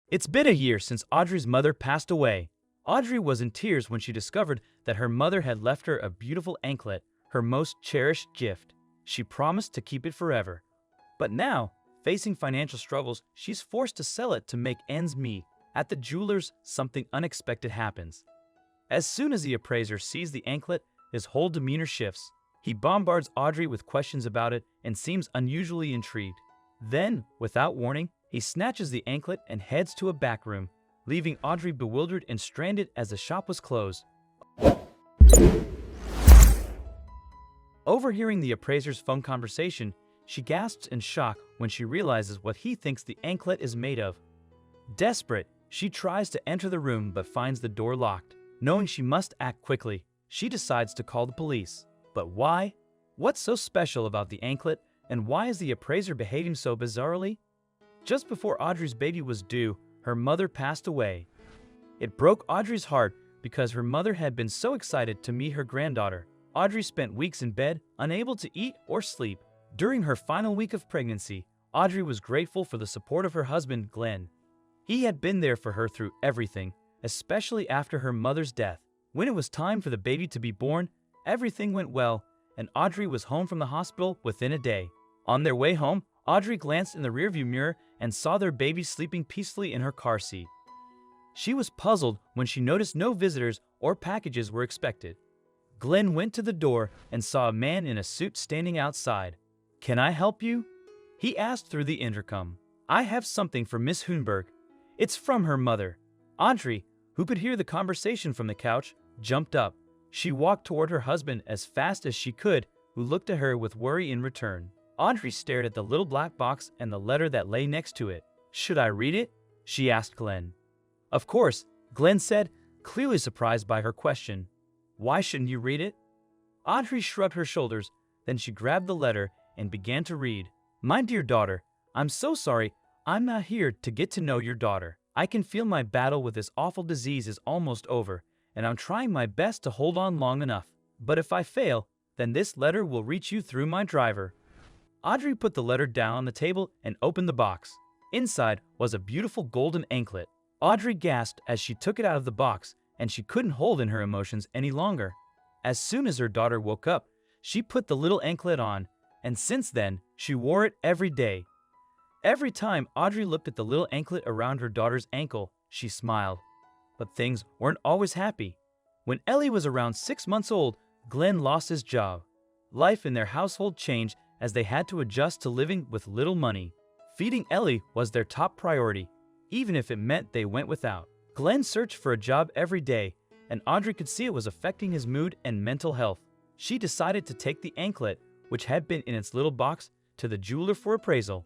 It's been a year since Audrey's mother passed away. Audrey was in tears when she discovered that her mother had left her a beautiful anklet, her most cherished gift. She promised to keep it forever. But now, facing financial struggles, she's forced to sell it to make ends meet. At the jeweler's, something unexpected happens. As soon as the appraiser sees the anklet, his whole demeanor shifts. He bombards Audrey with questions about it and seems unusually intrigued. Then, without warning, he snatches the anklet and heads to a back room, leaving Audrey bewildered and stranded as the shop was closed. Overhearing the appraiser's phone conversation, she gasps in shock when she realizes what he thinks the anklet is made of. Desperate, she tries to enter the room but finds the door locked. Knowing she must act quickly, she decides to call the police. But why? What's so special about the anklet, and why is the appraiser behaving so bizarrely? Just before Audrey's baby was due, her mother passed away. It broke Audrey's heart because her mother had been so excited to meet her granddaughter. Audrey spent weeks in bed, unable to eat or sleep. During her final week of pregnancy, Audrey was grateful for the support of her husband, Glenn. He had been there for her through everything, especially after her mother's death. When it was time for the baby to be born, everything went well, and Audrey was home from the hospital within a day. On their way home, Audrey glanced in the rearview mirror and saw their baby sleeping peacefully in her car seat. She was puzzled when she noticed no visitors or packages were expected. Glenn went to the door and saw a man in a suit standing outside. "Can I help you?" he asked through the intercom. "I have something for Miss Hoonberg. It's from her mother." Audrey, who could hear the conversation from the couch, jumped up. She walked toward her husband as fast as she could, who looked at her with worry in return. Audrey stared at the little black box and the letter that lay next to it. "Should I read it?" she asked Glenn. "Of course," Glenn said, clearly surprised by her question. "Why shouldn't you read it?" Audrey shrugged her shoulders, then she grabbed the letter and began to read. "My dear daughter, I'm so sorry. I'm not here to get to know your daughter. I can feel my battle with this awful disease is almost over, and I'm trying my best to hold on long enough. But if I fail, then this letter will reach you through my driver." Audrey put the letter down on the table and opened the box. Inside was a beautiful golden anklet. Audrey gasped as she took it out of the box, and she couldn't hold in her emotions any longer. As soon as her daughter woke up, she put the little anklet on, and since then, she wore it every day. Every time Audrey looked at the little anklet around her daughter's ankle, she smiled. But things weren't always happy. When Ellie was around 6 months old, Glenn lost his job. Life in their household changed as they had to adjust to living with little money. Feeding Ellie was their top priority, even if it meant they went without. Glenn searched for a job every day, and Audrey could see it was affecting his mood and mental health. She decided to take the anklet, which had been in its little box, to the jeweler for appraisal.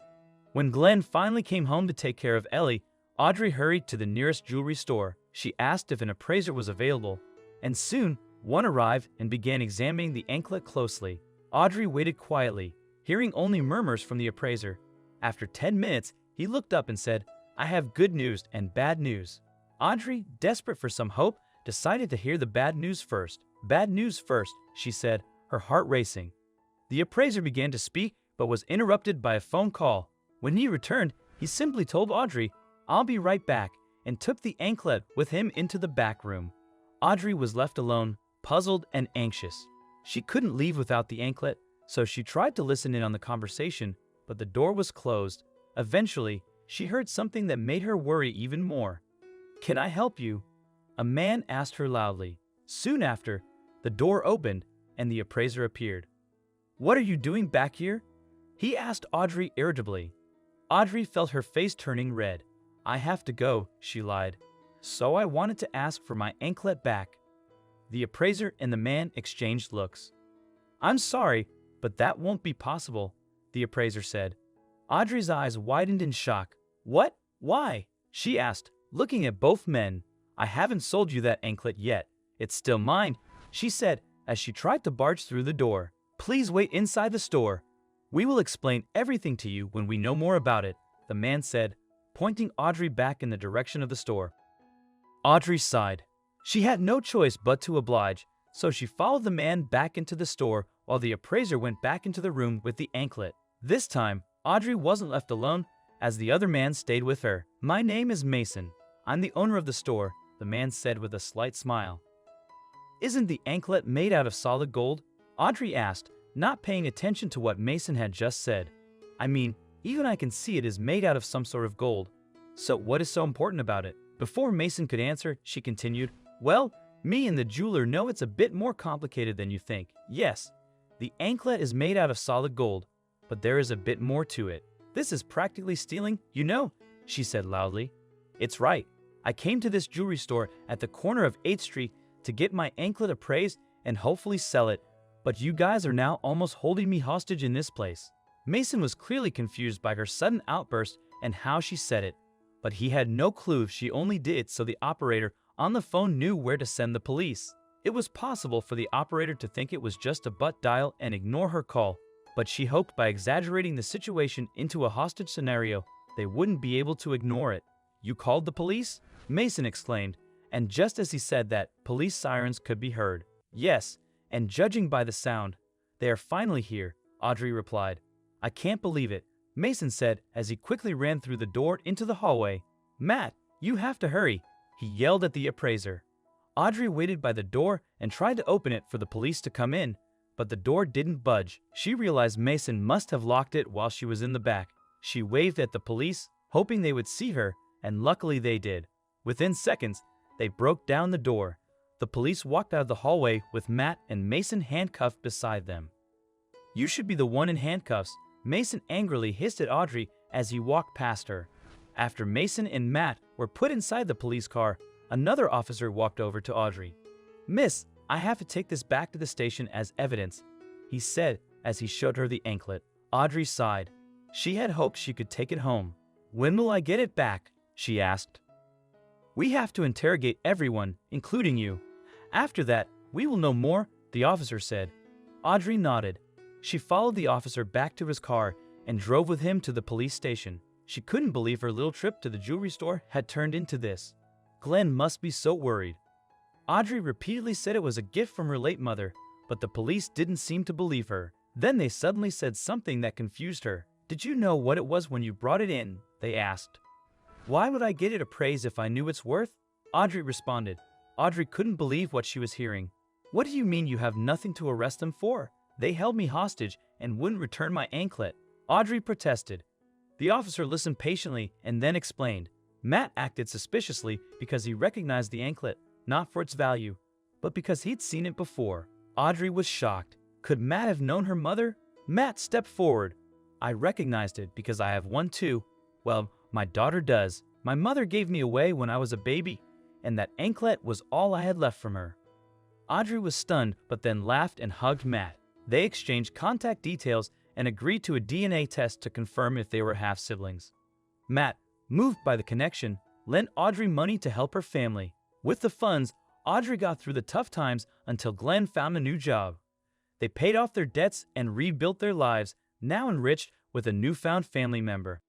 When Glenn finally came home to take care of Ellie, Audrey hurried to the nearest jewelry store. She asked if an appraiser was available, and soon one arrived and began examining the anklet closely. Audrey waited quietly, hearing only murmurs from the appraiser. After 10 minutes, he looked up and said, "I have good news and bad news." Audrey, desperate for some hope, decided to hear the bad news first. "Bad news first," she said, her heart racing. The appraiser began to speak but was interrupted by a phone call. When he returned, he simply told Audrey, "I'll be right back," and took the anklet with him into the back room. Audrey was left alone, puzzled and anxious. She couldn't leave without the anklet, so she tried to listen in on the conversation, but the door was closed. Eventually, she heard something that made her worry even more. "Can I help you?" a man asked her loudly. Soon after, the door opened and the appraiser appeared. "What are you doing back here?" he asked Audrey irritably. Audrey felt her face turning red. "I have to go," she lied. "So I wanted to ask for my anklet back." The appraiser and the man exchanged looks. "I'm sorry, but that won't be possible," the appraiser said. Audrey's eyes widened in shock. "What? Why?" she asked, looking at both men. "I haven't sold you that anklet yet. It's still mine," she said as she tried to barge through the door. "Please wait inside the store. We will explain everything to you when we know more about it," the man said, pointing Audrey back in the direction of the store. Audrey sighed. She had no choice but to oblige, so she followed the man back into the store while the appraiser went back into the room with the anklet. This time, Audrey wasn't left alone as the other man stayed with her. "My name is Mason. I'm the owner of the store," the man said with a slight smile. "Isn't the anklet made out of solid gold?" Audrey asked, not paying attention to what Mason had just said. "I mean, even I can see it is made out of some sort of gold. So what is so important about it?" Before Mason could answer, she continued, "Well, me and the jeweler know it's a bit more complicated than you think. Yes, the anklet is made out of solid gold, but there is a bit more to it. This is practically stealing, you know," she said loudly. "It's right. I came to this jewelry store at the corner of 8th Street to get my anklet appraised and hopefully sell it, but you guys are now almost holding me hostage in this place." Mason was clearly confused by her sudden outburst and how she said it, but he had no clue she only did so the operator on the phone knew where to send the police. It was possible for the operator to think it was just a butt dial and ignore her call, but she hoped by exaggerating the situation into a hostage scenario, they wouldn't be able to ignore it. "You called the police?" Mason exclaimed, and just as he said that, police sirens could be heard. "Yes, and judging by the sound, they are finally here," Audrey replied. "I can't believe it," Mason said as he quickly ran through the door into the hallway. "Matt, you have to hurry," he yelled at the appraiser. Audrey waited by the door and tried to open it for the police to come in, but the door didn't budge. She realized Mason must have locked it while she was in the back. She waved at the police, hoping they would see her, and luckily they did. Within seconds, they broke down the door. The police walked out of the hallway with Matt and Mason handcuffed beside them. "You should be the one in handcuffs," Mason angrily hissed at Audrey as he walked past her. After Mason and Matt were put inside the police car, another officer walked over to Audrey. "Miss, I have to take this back to the station as evidence," he said as he showed her the anklet. Audrey sighed. She had hoped she could take it home. "When will I get it back?" she asked. "We have to interrogate everyone, including you. After that, we will know more," the officer said. Audrey nodded. She followed the officer back to his car and drove with him to the police station. She couldn't believe her little trip to the jewelry store had turned into this. Glenn must be so worried. Audrey repeatedly said it was a gift from her late mother, but the police didn't seem to believe her. Then they suddenly said something that confused her. "Did you know what it was when you brought it in?" they asked. "Why would I get it appraised if I knew its worth?" Audrey responded. Audrey couldn't believe what she was hearing. "What do you mean you have nothing to arrest them for? They held me hostage and wouldn't return my anklet," Audrey protested. The officer listened patiently and then explained. Matt acted suspiciously because he recognized the anklet, not for its value, but because he'd seen it before. Audrey was shocked. Could Matt have known her mother? Matt stepped forward. "I recognized it because I have one too. Well, my daughter does. My mother gave me away when I was a baby, and that anklet was all I had left from her." Audrey was stunned, but then laughed and hugged Matt. They exchanged contact details and agreed to a DNA test to confirm if they were half-siblings. Matt, moved by the connection, lent Audrey money to help her family. With the funds, Audrey got through the tough times until Glenn found a new job. They paid off their debts and rebuilt their lives, now enriched with a newfound family member.